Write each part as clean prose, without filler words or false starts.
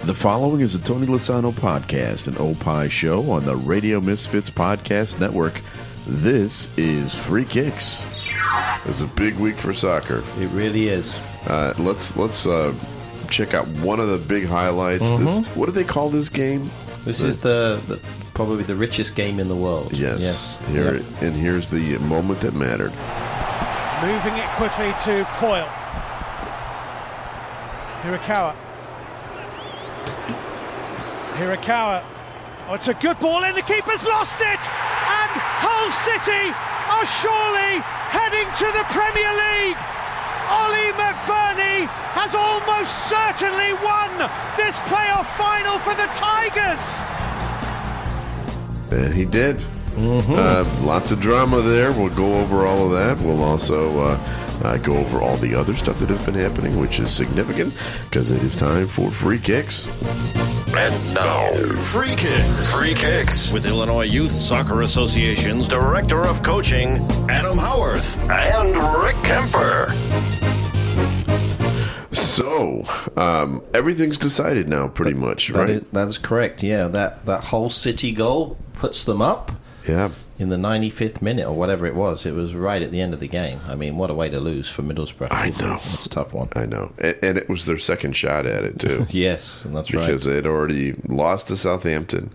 The following is a Tony Lasano podcast, an Opie show on the Radio Misfits Podcast Network. This is Free Kicks. It's a big week for soccer. It really is. Let's check out one of the big highlights. What do they call this game? This is the probably the richest game in the world. Yes. And here's the moment that mattered. Moving it quickly to Coyle. Hirakawa. Oh, it's a good ball in. The keeper's lost it. And Hull City are surely heading to the Premier League. Ollie McBurney has almost certainly won this playoff final for the Tigers. And he did. Lots of drama there. We'll go over all of that. We'll also go over all the other stuff that has been happening, which is significant, because it is time for Free Kicks. And now, Free Kicks. Free Kicks with Illinois Youth Soccer Association's Director of Coaching, Adam Howarth, and Rick Kemper. So, everything's decided now, pretty much, right? That is correct, yeah. That Hull City goal puts them up. Yeah. In the 95th minute or whatever it was right at the end of the game. I mean, what a way to lose for Middlesbrough. I know. It's a tough one. I know. And it was their second shot at it, too. Yes, and that's right. Because they had already lost to Southampton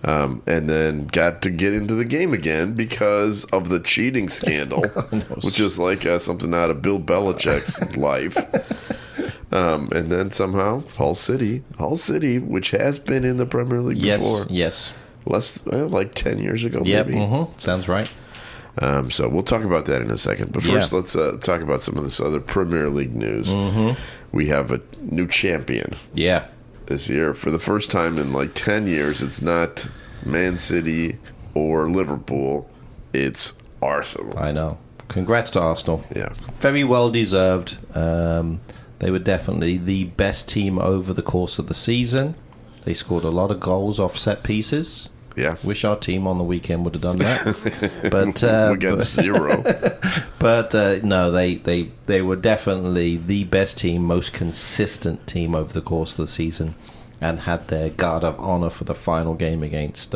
and then got to get into the game again because of the cheating scandal, which is like something out of Bill Belichick's life. And then somehow, Hull City, which has been in the Premier League before. Yes. Like 10 years ago, yep, maybe. Sounds right. So we'll talk about that in a second. But first, let's talk about some of this other Premier League news. We have a new champion this year. For the first time in like 10 years, it's not Man City or Liverpool. It's Arsenal. I know. Congrats to Arsenal. Yeah. Very well deserved. They were definitely the best team over the course of the season. They scored a lot of goals off set pieces. Yeah. Wish our team on the weekend would have done that. But we got 0. But no, they were definitely the best team, most consistent team over the course of the season, and had their guard of honor for the final game against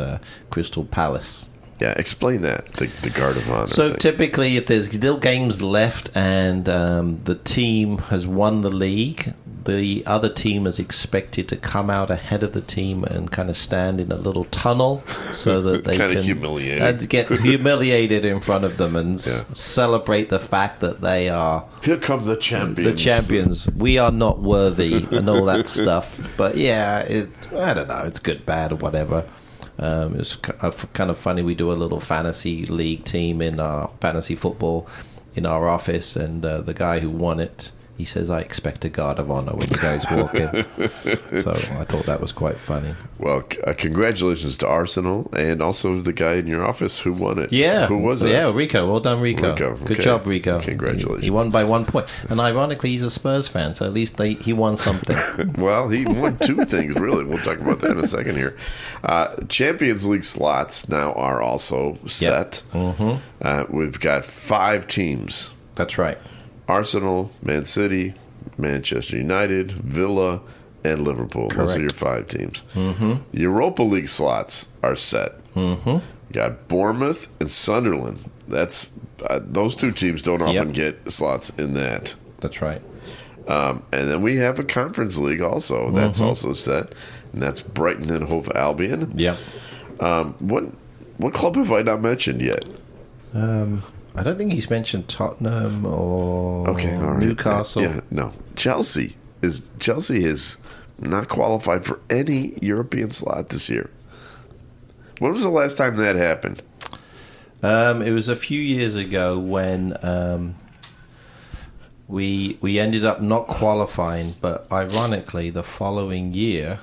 Crystal Palace. Yeah, explain that, the guard of honor. So thing. typically, if there's still games left and the team has won the league, the other team is expected to come out ahead of the team and kind of stand in a little tunnel so that they kind can of humiliated. Get humiliated in front of them and celebrate the fact that they are... Here come the champions. The champions. We are not worthy and all that stuff. But yeah, I don't know. It's good, bad, or whatever. It's kind of funny. We do a little fantasy league team in our fantasy football in our office, and the guy who won it, he says, I expect a guard of honor when you guys walk in. So I thought that was quite funny. Well, congratulations to Arsenal and also the guy in your office who won it. Yeah. Who was it? Yeah, Rico. Well done, Rico. Good job, Rico. Congratulations. He won by 1 point. And ironically, he's a Spurs fan, so at least he won something. Well, he won 2 things, really. We'll talk about that in a second here. Champions League slots now are also set. Yep. We've got 5 teams. That's right. Arsenal, Man City, Manchester United, Villa, and Liverpool. Correct. Those are your 5 teams. Europa League slots are set. You got Bournemouth and Sunderland. That's those 2 teams don't often get slots in that. That's right. And then we have a Conference League also. That's also set. And that's Brighton and Hove Albion. Yeah. What club have I not mentioned yet? I don't think he's mentioned Tottenham or Newcastle. Yeah, no. Chelsea is not qualified for any European slot this year. When was the last time that happened? It was a few years ago when we ended up not qualifying, but ironically, the following year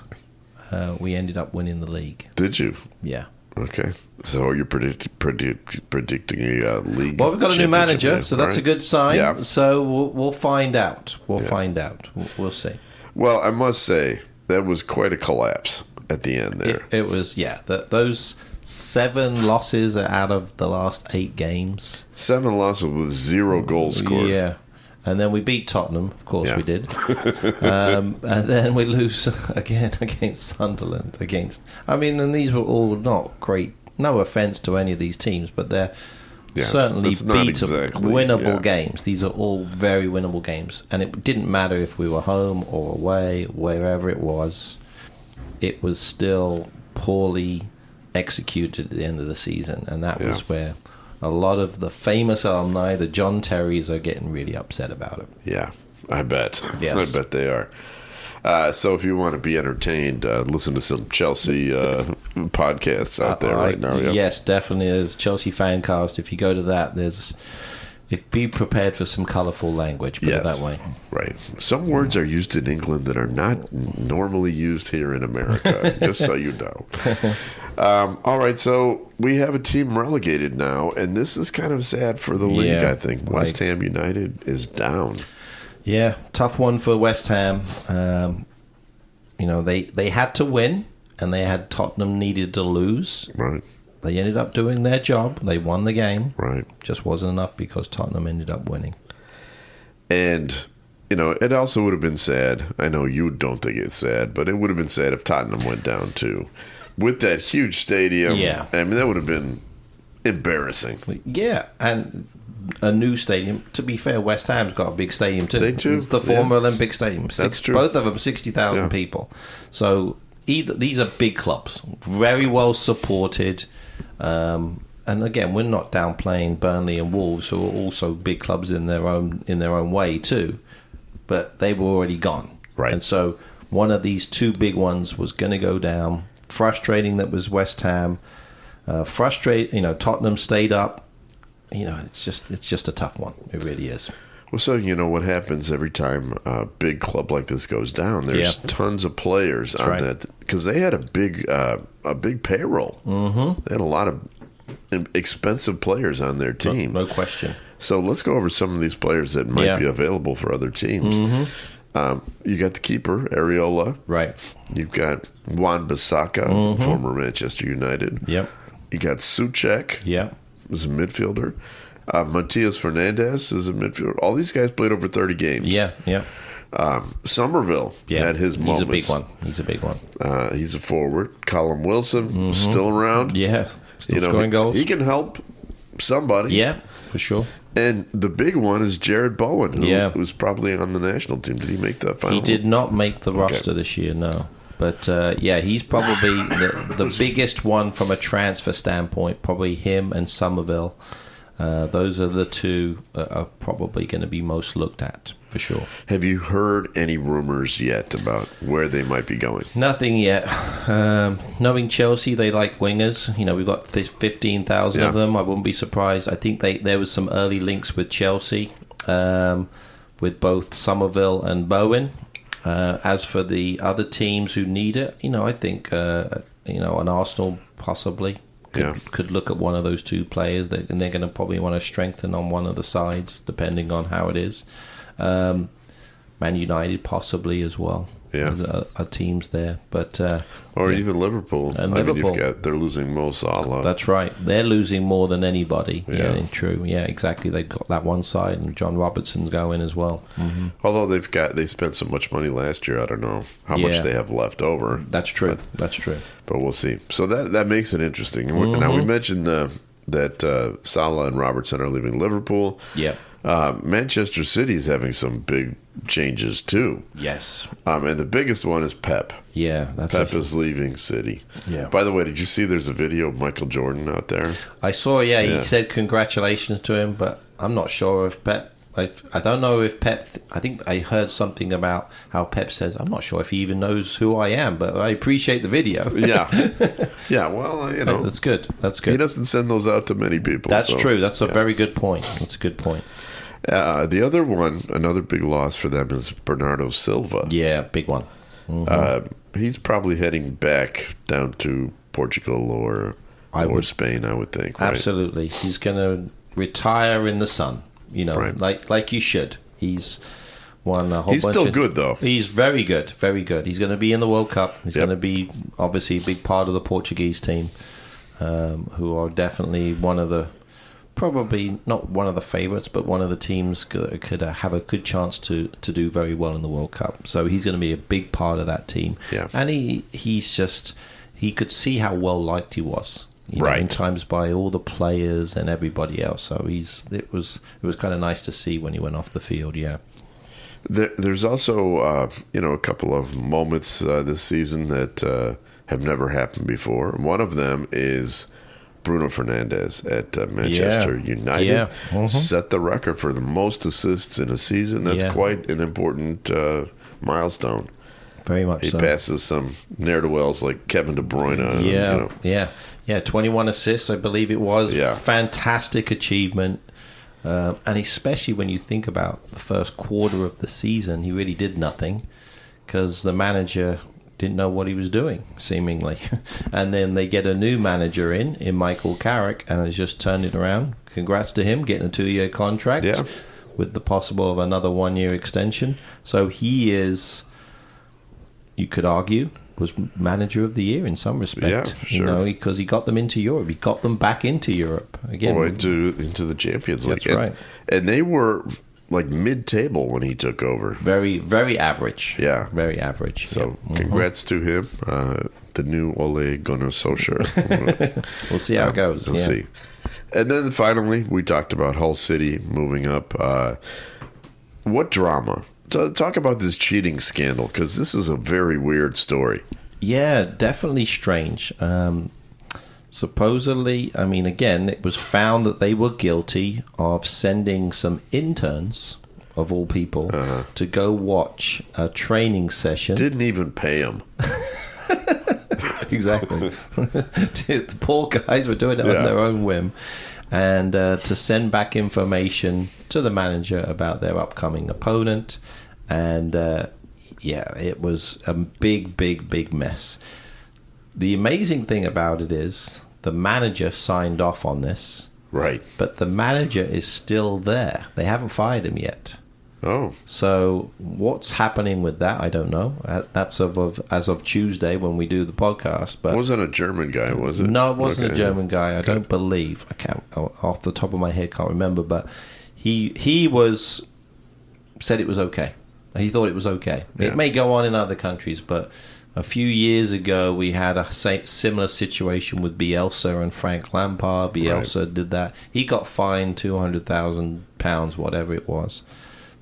we ended up winning the league. Did you? Yeah. Okay, so you're predicting a league. Well, we've got a new manager, so that's a good sign. Yeah. So we'll find out. Find out. We'll see. Well, I must say that was quite a collapse at the end there. It was, yeah. Those 7 losses out of the last 8 games. 7 losses with 0 goals scored. Yeah. And then we beat Tottenham, of course we did. And then we lose again against Sunderland. And these were all not great. No offense to any of these teams, but they're certainly winnable games. These are all very winnable games. And it didn't matter if we were home or away, wherever it was still poorly executed at the end of the season. And that was where a lot of the famous alumni, the John Terrys, are getting really upset about it. Yeah, I bet. Yes. I bet they are. So if you want to be entertained, listen to some Chelsea podcasts out there right now. Yeah. Yes, definitely. There's Chelsea Fancast. If you go to that, be prepared for some colourful language, put it that way. Right. Some words are used in England that are not normally used here in America, just so you know. All right, so we have a team relegated now, and this is kind of sad for the league, I think. West Ham United is down. Yeah, tough one for West Ham. They had to win, and they had Tottenham needed to lose. Right. They ended up doing their job. They won the game. Right. Just wasn't enough because Tottenham ended up winning. And, it also would have been sad. I know you don't think it's sad, but it would have been sad if Tottenham went down too. With that huge stadium. Yeah. I mean, that would have been embarrassing. Yeah, and a new stadium. To be fair, West Ham's got a big stadium too. They do. It's the former Olympic Stadium. That's true. Both of them, 60,000 people. So these are big clubs, very well supported. And again, we're not downplaying Burnley and Wolves, who are also big clubs in their own way too. But they were already gone. Right. And so one of these two big ones was going to go down. Frustrating that was West Ham. Tottenham stayed up. It's just a tough one. It really is. Well, so what happens every time a big club like this goes down? There's tons of players on that because they had a big payroll. Mm-hmm. They had a lot of expensive players on their team. No question. So let's go over some of these players that might be available for other teams. Mm-hmm. You got the keeper, Areola. Right. You've got Wan-Bissaka, former Manchester United. Yep. You got Souček. Yep. Who's a midfielder. Matias Fernandez is a midfielder. All these guys played over 30 games. Yeah. Somerville had his moments. He's a big one. He's a forward. Callum Wilson, still around. Yeah. Still scoring goals. He can help somebody. Yeah, for sure. And the big one is Jared Bowen, who's probably on the national team. Did he make the final? He did not make the roster this year, no. But, he's probably the biggest one from a transfer standpoint, probably him and Somerville. Those are the two are probably going to be most looked at, for sure. Have you heard any rumors yet about where they might be going? Nothing yet. Knowing Chelsea, they like wingers. We've got 15,000 of them. I wouldn't be surprised. I think there was some early links with Chelsea, with both Somerville and Bowen. As for the other teams who need it, I think, an Arsenal possibly could look at one of those two players, and they're going to probably want to strengthen on one of the sides, depending on how it is. Man United possibly as well. Yeah, are teams there, but even Liverpool. And Liverpool, they're losing Mo Salah. That's right. They're losing more than anybody. Yeah, true. Yeah, exactly. They've got that one side, and John Robertson's going as well. Mm-hmm. Although they spent so much money last year, I don't know how much they have left over. That's true. That's true. But we'll see. So that makes it interesting. Mm-hmm. Now we mentioned that Salah and Robertson are leaving Liverpool. Yeah. Manchester City is having some big changes too. Yes. And the biggest one is Pep. Yeah, Pep is leaving City. Yeah. By the way, did you see there's a video of Michael Jordan out there? I saw, he said congratulations to him, but I'm not sure if Pep... I don't know if Pep... I think I heard something about how Pep says, I'm not sure if he even knows who I am, but I appreciate the video. Yeah. Yeah, well, That's good. That's good. He doesn't send those out to many people. That's true. That's a very good point. That's a good point. The other one, another big loss for them is Bernardo Silva. Yeah, big one. Mm-hmm. He's probably heading back down to Portugal or Spain, I would think. Right? Absolutely. He's going to retire in the sun, like you should. He's won a whole bunch. He's still good, though. He's very good, very good. He's going to be in the World Cup. He's going to be, obviously, a big part of the Portuguese team, who are definitely one of the probably not one of the favorites, but one of the teams could have a good chance to do very well in the World Cup. So he's going to be a big part of that team. Yeah. And he could see how well liked he was. Right. In times by all the players and everybody else. So it was kind of nice to see when he went off the field. Yeah. There's also a couple of moments this season that have never happened before. One of them is Bruno Fernandes at Manchester United. Yeah. Mm-hmm. Set the record for the most assists in a season. That's quite an important milestone. Very much He so. passes some ne'er-do-wells like Kevin De Bruyne. Yeah, 21 assists, I believe it was. Yeah. Fantastic achievement. And especially when you think about the first quarter of the season, he really did nothing because the manager didn't know what he was doing, seemingly. And then they get a new manager in Michael Carrick, and has just turned it around. Congrats to him, getting a 2-year contract with the possible of another 1-year extension. So he is, you could argue, was manager of the year in some respect. Yeah, sure. Because he got them into Europe. He got them back into Europe again. Into the Champions League. That's right. And they were like mid-table when he took over. Very, very average. Yeah. Very average. So congrats to him, the new Ole Gunnar Solskjaer. We'll see how it goes. We'll see. And then finally, we talked about Hull City moving up. What drama? Talk about this cheating scandal, because this is a very weird story. Yeah, definitely strange. Supposedly, I mean, again, it was found that they were guilty of sending some interns, of all people, to go watch a training session. Didn't even pay them. Exactly. The poor guys were doing it on their own whim. And to send back information to the manager about their upcoming opponent. And it was a big, big, big mess. The amazing thing about it is the manager signed off on this. Right. But the manager is still there. They haven't fired him yet. Oh. So what's happening with that? I don't know. That's as of Tuesday when we do the podcast. But it wasn't a German guy, was it? No, it wasn't a German guy. I don't believe. I can't, off the top of my head, can't remember. But he said it was okay. He thought it was okay. Yeah. It may go on in other countries, but a few years ago we had a similar situation with Bielsa and Frank Lampard. Bielsa did that. He got fined £200,000, whatever it was.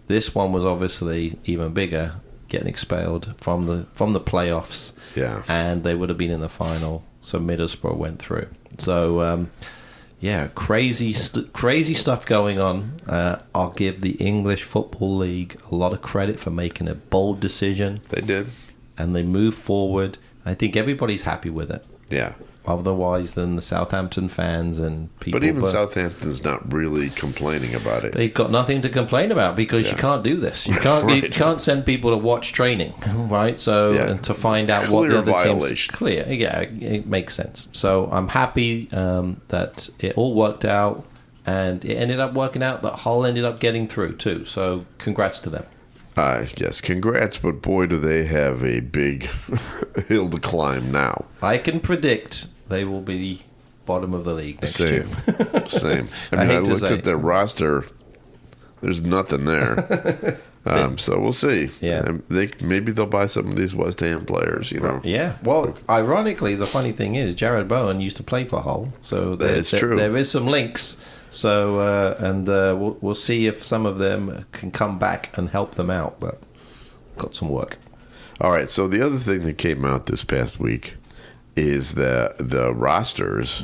This one was obviously even bigger, getting expelled from the playoffs. Yeah. And they would have been in the final, so Middlesbrough went through. So, crazy stuff going on. I'll give the English Football League a lot of credit for making a bold decision. They did. And they moved forward. I think everybody's happy with it. Yeah. Otherwise than the Southampton fans and people. But even Southampton's not really complaining about it. They've got nothing to complain about because you can't do this. You can't you can't send people to watch training, right? So and to find out what the other teams clear. Yeah, it makes sense. So I'm happy that it all worked out, and it ended up working out that Hull ended up getting through too. So congrats to them. Yes, congrats, but boy, do they have a big hill to climb now. I can predict they will be bottom of the league next year. Same. I mean, I looked at their roster. There's nothing there. So we'll see. Yeah, maybe they'll buy some of these West Ham players. Yeah. Well, ironically, the funny thing is, Jared Bowen used to play for Hull, so that's true. There is some links. So we'll see if some of them can come back and help them out. But got some work. All right. So the other thing that came out this past week is the rosters.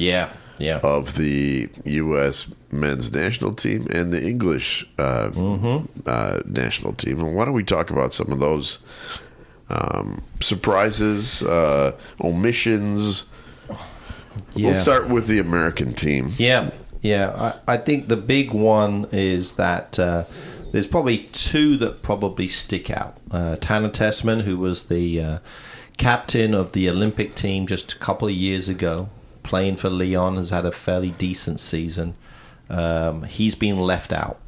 Of the U.S. men's national team and the English national team. And why don't we talk about some of those surprises, omissions? We'll start with the American team. Yeah. I think the big one is that there's probably two that probably stick out. Tanner Tessman, who was the captain of the Olympic team just a couple of years ago, playing for Lyon, has had a fairly decent season. He's been left out.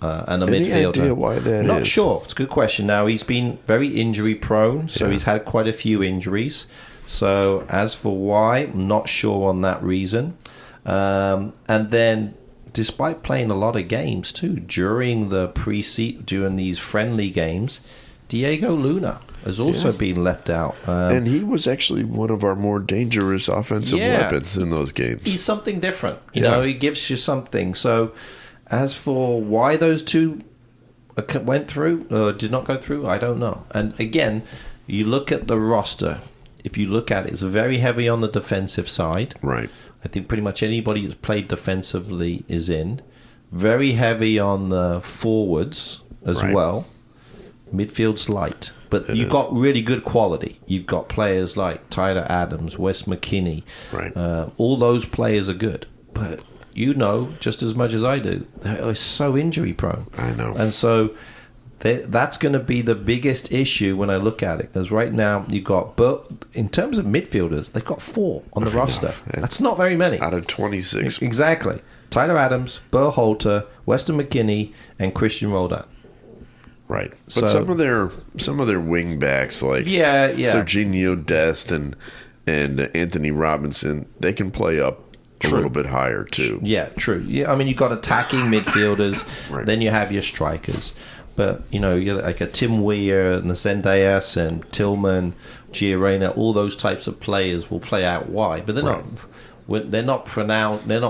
And a midfielder. Any idea why that is? Not sure. It's a good question. Now, he's been very injury prone, so he's had quite a few injuries. So as for why, I'm not sure on that reason. And then despite playing a lot of games too during during these friendly games, Diego Luna has also been left out. And he was actually one of our more dangerous offensive weapons in those games. He's something different. You know, he gives you something. So as for why those two went through or did not go through, I don't know. And again, you look at the roster. If you look at it, it's very heavy on the defensive side. Right. I think pretty much anybody who's played defensively is in. Very heavy on the forwards as well. Midfield's light. But you've got really good quality. You've got players like Tyler Adams, Wes McKinney. Right. All those players are good. But you know, just as much as I do, they're so injury prone. I know. And so that's going to be the biggest issue when I look at it. Because right now, you've got, in terms of midfielders, they've got 4 on the roster. That's not very many. Out of 26. Exactly. Tyler Adams, Burr Holter, Weston McKinney, and Christian Roldan. Right. But some of their wing backs, like Serginho Dest and Anthony Robinson, they can play up a little bit higher too. Yeah, true. Yeah, I mean, you've got attacking midfielders, then you have your strikers. But, you know, you're like a Tim Weir and the Zendejas and Tillman, Giorena, all those types of players will play out wide. But they're not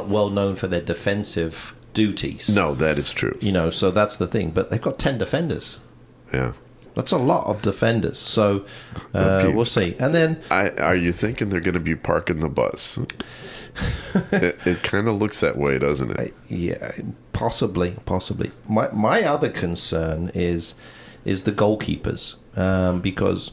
well known for their defensive duties. No, that is true. You know, so that's the thing. But they've got 10 defenders. Yeah. That's a lot of defenders. So we'll see. And then, are you thinking they're going to be parking the bus? It kind of looks that way, doesn't it? Yeah, possibly. My other concern is the goalkeepers, because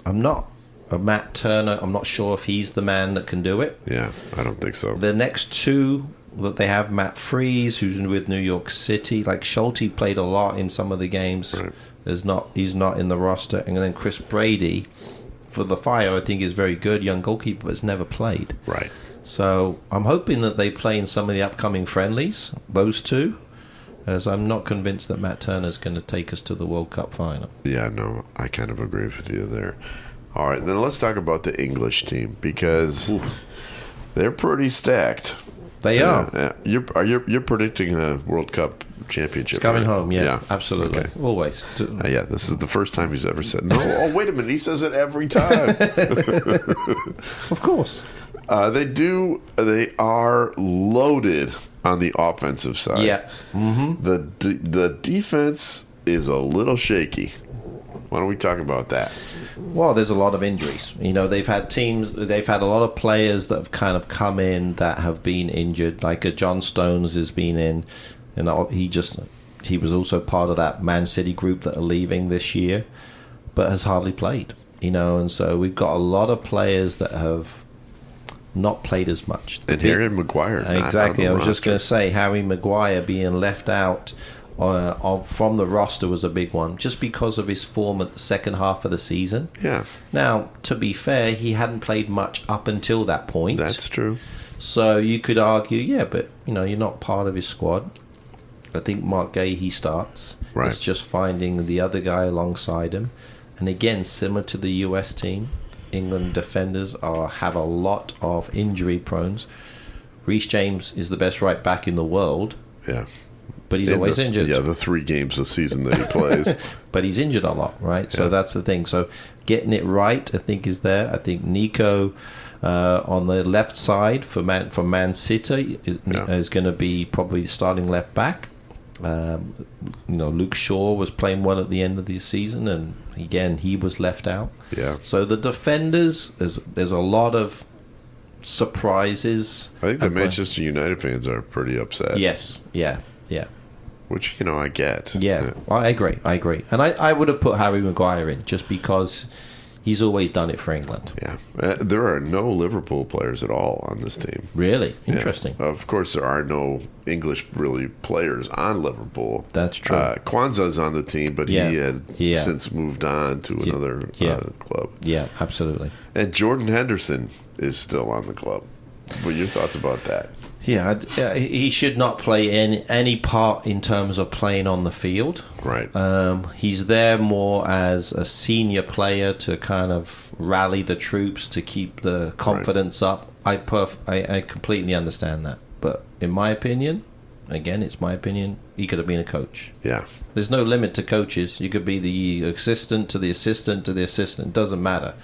I'm not Matt Turner. I'm not sure if he's the man that can do it. Yeah, I don't think so. The next two that they have, Matt Freese, who's with New York City. Like Schulte played a lot in some of the games. Right. He's not in the roster. And then Chris Brady for the Fire, I think, is very good. Young goalkeeper, but has never played. Right. So I'm hoping that they play in some of the upcoming friendlies, those two, as I'm not convinced that Matt Turner's going to take us to the World Cup final. Yeah, no, I kind of agree with you there. All right, then let's talk about the English team, because they're pretty stacked. They are. You're predicting a World Cup championship. It's coming right? home, yeah, absolutely. Okay. Always. Yeah, this is the first time he's ever said no. Oh, wait a minute, he says it every time. Of course. They are loaded on the offensive side. Yeah. Mm-hmm. The defense is a little shaky. Why don't we talk about that? Well, there's a lot of injuries. You know, they've had a lot of players that have kind of come in that have been injured. Like John Stones has been in, and he was also part of that Man City group that are leaving this year, but has hardly played. You know, and so we've got a lot of players that have not played as much. And Harry Maguire. Exactly. I was just going to say Harry Maguire being left out from the roster was a big one, just because of his form at the second half of the season. Yeah. Now, to be fair, he hadn't played much up until that point. That's true. So you could argue, but you know, you're not part of his squad. I think Mark Gahey starts. Right. It's just finding the other guy alongside him. And again, similar to the US team, England defenders have a lot of injury prones. Reece James is the best right back in the world. Yeah. But he's always injured. Yeah, the 3 games a season that he plays. But he's injured a lot, right? So that's the thing. So getting it right, I think, is there. I think Nico on the left side from Man City is going to be probably starting left back. Luke Shaw was playing well at the end of the season, and again, he was left out. Yeah. So the defenders, there's a lot of surprises. I think the Manchester United fans are pretty upset. Yes. Yeah. Which, I get. Yeah, I agree. And I would have put Harry Maguire in just because he's always done it for England. Yeah. There are no Liverpool players at all on this team. Really? Interesting. Yeah. Of course, there are no English, really, players on Liverpool. That's true. Kwanzaa's on the team, but he had since moved on to another club. Yeah, absolutely. And Jordan Henderson is still on the club. What are your thoughts about that? Yeah, he should not play any part in terms of playing on the field. Right. He's there more as a senior player to kind of rally the troops, to keep the confidence up. I completely understand that. But in my opinion, again, it's my opinion, he could have been a coach. Yeah. There's no limit to coaches. You could be the assistant to the assistant to the assistant. It doesn't matter.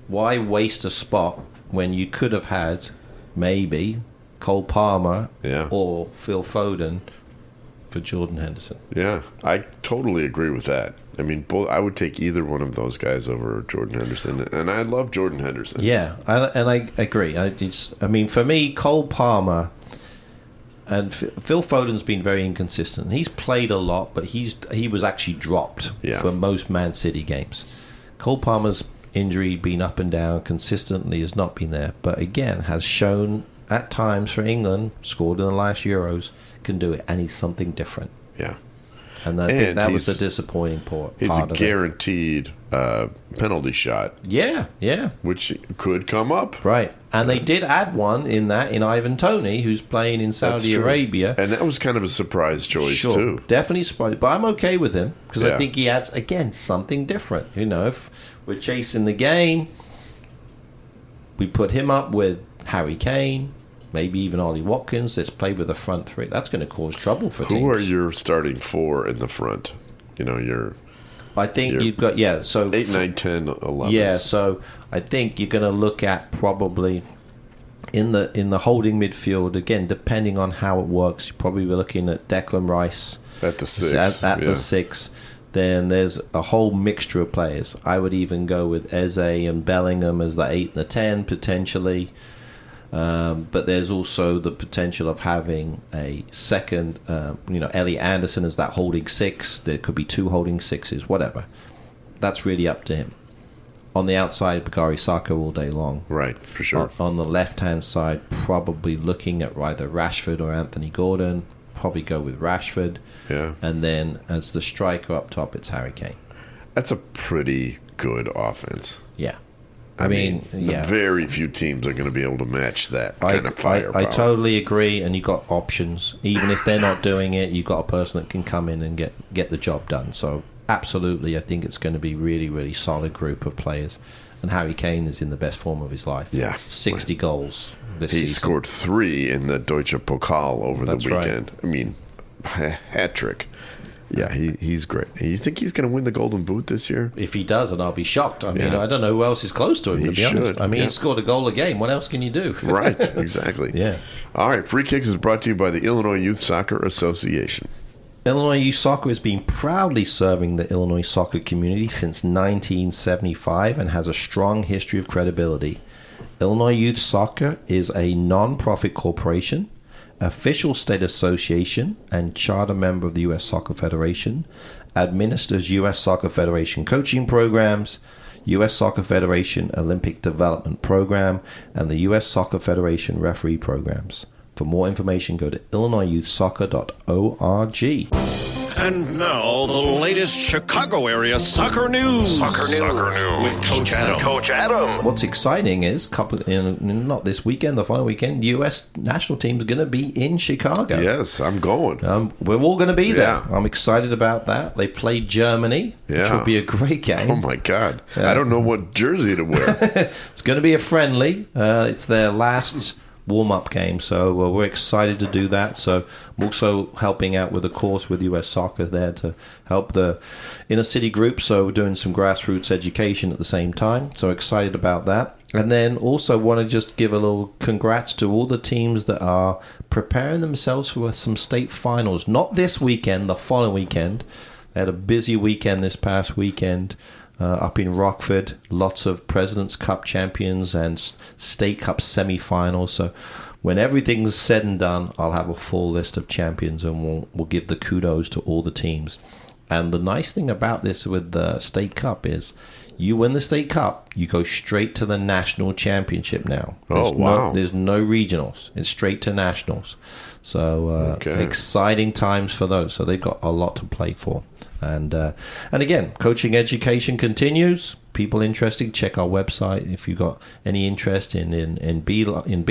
Why waste a spot when you could have had maybe Cole Palmer or Phil Foden for Jordan Henderson? Yeah, I totally agree with that. I mean, I would take either one of those guys over Jordan Henderson, and I love Jordan Henderson. Yeah, and I agree. I mean, for me, Cole Palmer and Phil Foden's been very inconsistent. He's played a lot, but he was actually dropped for most Man City games. Cole Palmer's injury been up and down consistently, has not been there, but again has shown at times for England, scored in the last Euros, can do it, and he's something different. Yeah. And I think that was the disappointing part. He's a guaranteed penalty shot. Yeah. Which could come up. Right. And they did add one in Ivan Toney, who's playing in Saudi Arabia. And that was kind of a surprise choice, too. Definitely surprised. But I'm okay with him, because I think he adds, again, something different. You know, if we're chasing the game, we put him up with Harry Kane, maybe even Ollie Watkins. Let's play with the front three. That's going to cause trouble for teams. Who are your starting four in the front? You know, I think you've got, so 8, 9, 10, 11. Yeah, so I think you're going to look at probably in the holding midfield, again, depending on how it works, you're probably looking at Declan Rice at the 6. The 6. Then there's a whole mixture of players. I would even go with Eze and Bellingham as the 8 and the 10, potentially. But there's also the potential of having a second, Elliot Anderson as that holding 6. There could be 2 holding 6s, whatever. That's really up to him. On the outside, Bukayo Saka all day long. Right, for sure. On the left-hand side, probably looking at either Rashford or Anthony Gordon. Probably go with Rashford. Yeah. And then as the striker up top, it's Harry Kane. That's a pretty good offense. Yeah. I mean, very few teams are going to be able to match that kind of firepower. I totally agree, and you've got options. Even if they're not doing it, you've got a person that can come in and get the job done. So, absolutely, I think it's going to be really, really solid group of players. And Harry Kane is in the best form of his life. Yeah. 60 goals this season. He scored 3 in the Deutsche Pokal over the weekend. Right. I mean, hat trick. Yeah, he's great. You think he's going to win the Golden Boot this year? If he does, and I'll be shocked. I mean, I don't know who else is close to him, to be honest. I mean, he scored a goal a game. What else can you do? Right, exactly. Yeah. All right, Free Kicks is brought to you by the Illinois Youth Soccer Association. Illinois Youth Soccer has been proudly serving the Illinois soccer community since 1975 and has a strong history of credibility. Illinois Youth Soccer is a non-profit corporation, official state association, and charter member of the U.S. Soccer Federation, administers U.S. Soccer Federation coaching programs, U.S. Soccer Federation Olympic Development Program, and the U.S. Soccer Federation referee programs. For more information, go to illinoisyouthsoccer.org. And now, the latest Chicago area soccer news. Soccer news. With Coach Adam. What's exciting is, not this weekend, the following weekend, U.S. national team is going to be in Chicago. Yes, I'm going. We're all going to be there. I'm excited about that. They play Germany, which will be a great game. Oh, my God. I don't know what jersey to wear. It's going to be a friendly. It's their last warm-up game, so we're excited to do that. So I'm also helping out with a course with US Soccer there to help the inner city group, so we're doing some grassroots education at the same time, so excited about that. And then also want to just give a little congrats to all the teams that are preparing themselves for some state finals, not this weekend, the following weekend. They had a busy weekend this past weekend. Up in Rockford, lots of President's Cup champions and State Cup semi-finals. So when everything's said and done, I'll have a full list of champions, and we'll give the kudos to all the teams. And the nice thing about this with the State Cup is you win the State Cup, you go straight to the National Championship now. There's no regionals. It's straight to Nationals. So exciting times for those. So they've got a lot to play for. And again, coaching education continues. People interested, check our website if you've got any interest in B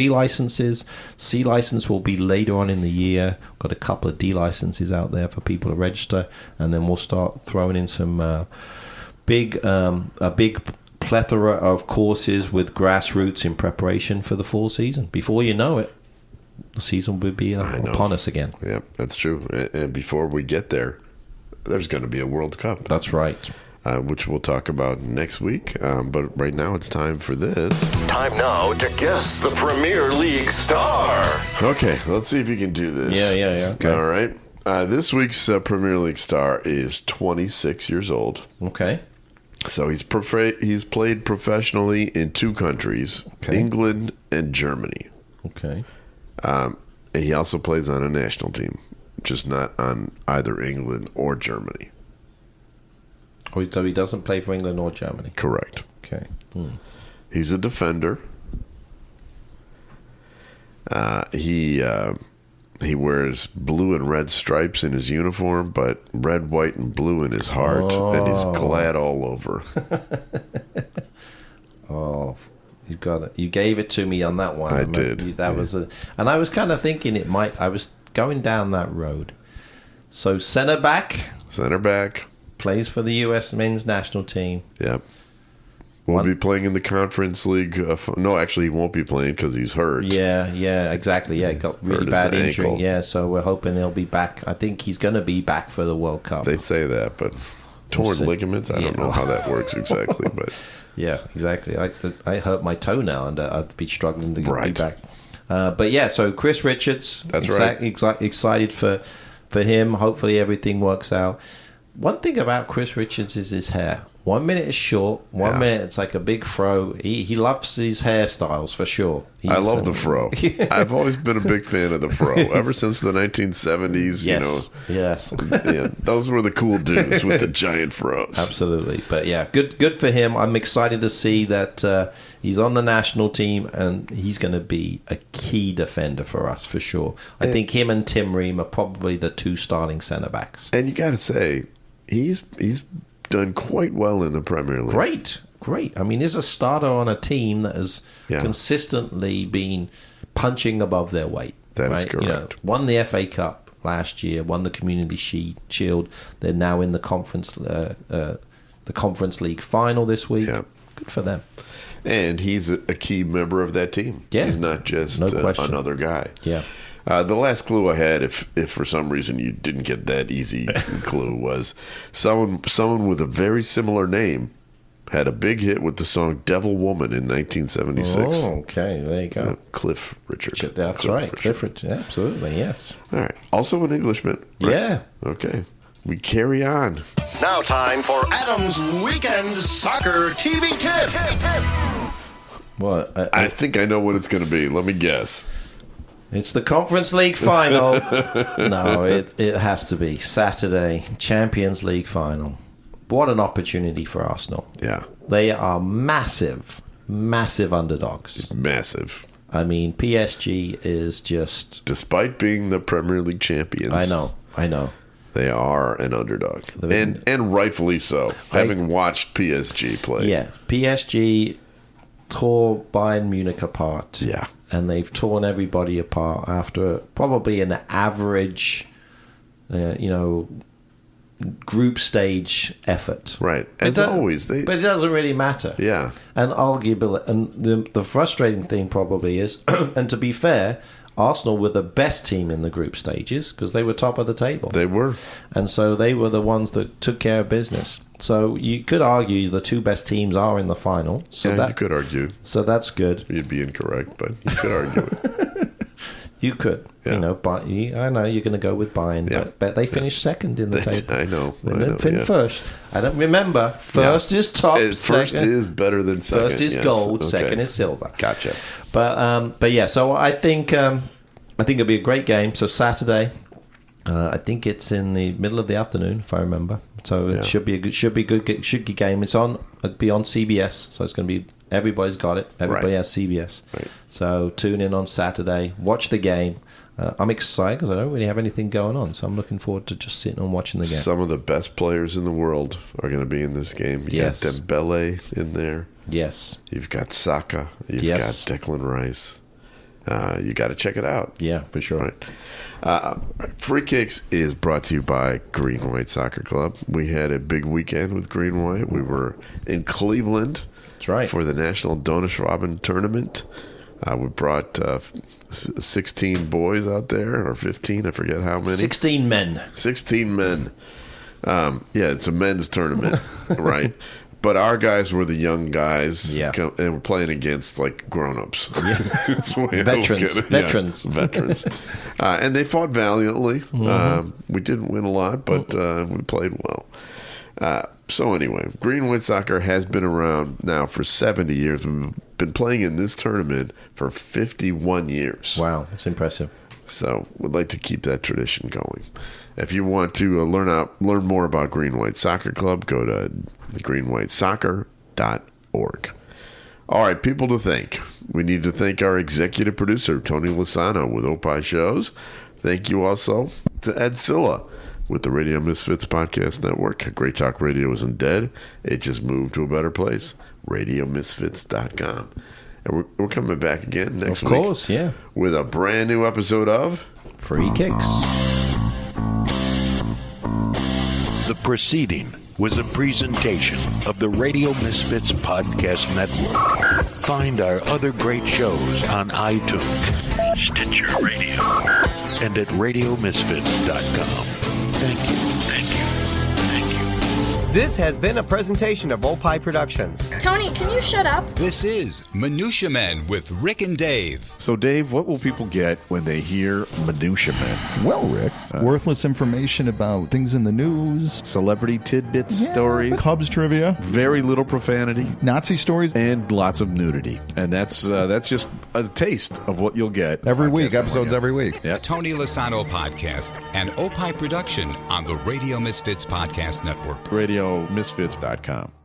licenses. C license will be later on in the year. Got a couple of D licenses out there for people to register, and then we'll start throwing in some a big plethora of courses with grassroots in preparation for the fall season. Before you know it, the season will be upon us again. Yeah, that's true. And before we get there, there's going to be a World Cup. That's right. Which we'll talk about next week. But right now it's time for this. Time now to guess the Premier League star. Okay, let's see if you can do this. Yeah. Okay. All right. This week's Premier League star is 26 years old. Okay. So he's played professionally in 2 countries, England and Germany. Okay. He also plays on a national team, just not on either England or Germany. Oh, so he doesn't play for England or Germany. Correct. Okay. He's a defender. He wears blue and red stripes in his uniform, but red, white, and blue in his heart, and he's glad all over. Oh, you got it. You gave it to me on that one. I did. That was and I was kind of thinking it might. I was going down that road. So center back plays for the U.S. men's national team. Yep. Won't be playing in the Conference League. No, actually, he won't be playing because he's hurt. Yeah, exactly. Yeah, he got really bad injury. Ankle. Yeah, so we're hoping he'll be back. I think he's going to be back for the World Cup. They say that, but torn ligaments, I don't know how that works exactly. But yeah, exactly. I hurt my toenail, and I'd be struggling to be back. But yeah, so Chris Richards. That's right. Excited for him. Hopefully everything works out. One thing about Chris Richards is his hair. 1 minute is short, 1 minute it's like a big fro. He loves his hairstyles for sure. I love the fro. I've always been a big fan of the fro ever since the 1970s. Yes. Yeah, those were the cool dudes with the giant fros. Absolutely. But yeah, good for him. I'm excited to see that he's on the national team and he's going to be a key defender for us for sure. I think him and Tim Ream are probably the 2 starting centre backs. And you got to say, he's done quite well in the Premier League. Great. I mean, he's a starter on a team that has consistently been punching above their weight. That is correct. Won the FA Cup last year, won the Community Shield. They're now in the Conference League final this week. Yeah. Good for them. And he's a key member of that team. Yeah. He's not just another guy. Yeah. The last clue I had, if for some reason you didn't get that easy clue, was someone with a very similar name had a big hit with the song "Devil Woman" in 1976. Oh, okay, there you go. Cliff Richard. That's right, Cliff Richard. Yeah, absolutely, yes. All right. Also an Englishman. Right? Yeah. Okay. We carry on. Now time for Adam's Weekend Soccer TV Tip. Well, I think I know what it's going to be. Let me guess. It's the Conference League final. No, it has to be Saturday, Champions League final. What an opportunity for Arsenal. Yeah. They are massive underdogs. Massive. I mean, PSG is just... Despite being the Premier League champions. I know. They are an underdog. And rightfully so, having watched PSG play. Yeah. PSG tore Bayern Munich apart. Yeah. And they've torn everybody apart after probably an average, group stage effort. Right. As always. But it doesn't really matter. Yeah. And arguably, and the frustrating thing probably is, and to be fair, Arsenal were the best team in the group stages because they were top of the table. They were. And so they were the ones that took care of business. So you could argue the 2 best teams are in the final. So you could argue. So that's good. You'd be incorrect, but you could argue it. You could. Yeah. But I know you're going to go with Bayern, but they finished second in the table. I know. They didn't finish first. I don't remember. First is top. First is better than second. First is gold. Second is silver. Gotcha. But yeah. So I think it'll be a great game. So Saturday. I think it's in the middle of the afternoon, if I remember. So it should be a good game. It'll be on CBS, so it's going to be. Everybody's got it. Everybody has CBS. Right. So tune in on Saturday. Watch the game. I'm excited because I don't really have anything going on, so I'm looking forward to just sitting and watching the game. Some of the best players in the world are going to be in this game. You got Dembele in there. Yes. You've got Saka. You've got Declan Rice. You got to check it out. Yeah, for sure. Right. Free Kicks is brought to you by Green White Soccer Club. We had a big weekend with Green White. We were in Cleveland. That's right. For the National Donnerschwaben Tournament. We brought 16 boys out there, or 15, I forget how many. 16 men. 16 men. Yeah, it's a men's tournament, right? But our guys were the young guys, Yeah. and we're playing against like grown-ups. That's the way I Veterans. look at it. Veterans. Yeah, veterans. And they fought valiantly. We didn't win a lot, but we played well. So anyway, Green White Soccer has been around now for 70 years. We've been playing in this tournament for 51 years. Wow, that's impressive. So we'd like to keep that tradition going. If you want to learn more about Green White Soccer Club, go to greenwhitesoccer.org. All right, people to thank. We need to thank our executive producer, Tony Lasano with Opie Shows. Thank you also to Ed Silla with the Radio Misfits Podcast Network. Great Talk Radio isn't dead. It just moved to a better place. RadioMisfits.com. And we're coming back again next week. Of course, yeah. With a brand new episode of Free Kicks. The proceeding was a presentation of the Radio Misfits Podcast Network. Find our other great shows on iTunes, Stitcher Radio, and at RadioMisfits.com. Thank you. Thank you. Thank you. This has been a presentation of Opie Productions. Tony, can you shut up? This is Minutia Men with Rick and Dave. So, Dave, what will people get when they hear Minutia Men? Well, Rick, worthless information about things in the news, Celebrity tidbits, stories, Cubs trivia, very little profanity, Nazi stories, and lots of nudity. And that's just a taste of what you'll get. every week, Podcast episodes every week. Yeah. Tony Lasano Podcast, an Opie production on the Radio Misfits Podcast Network. RadioMisfits.com.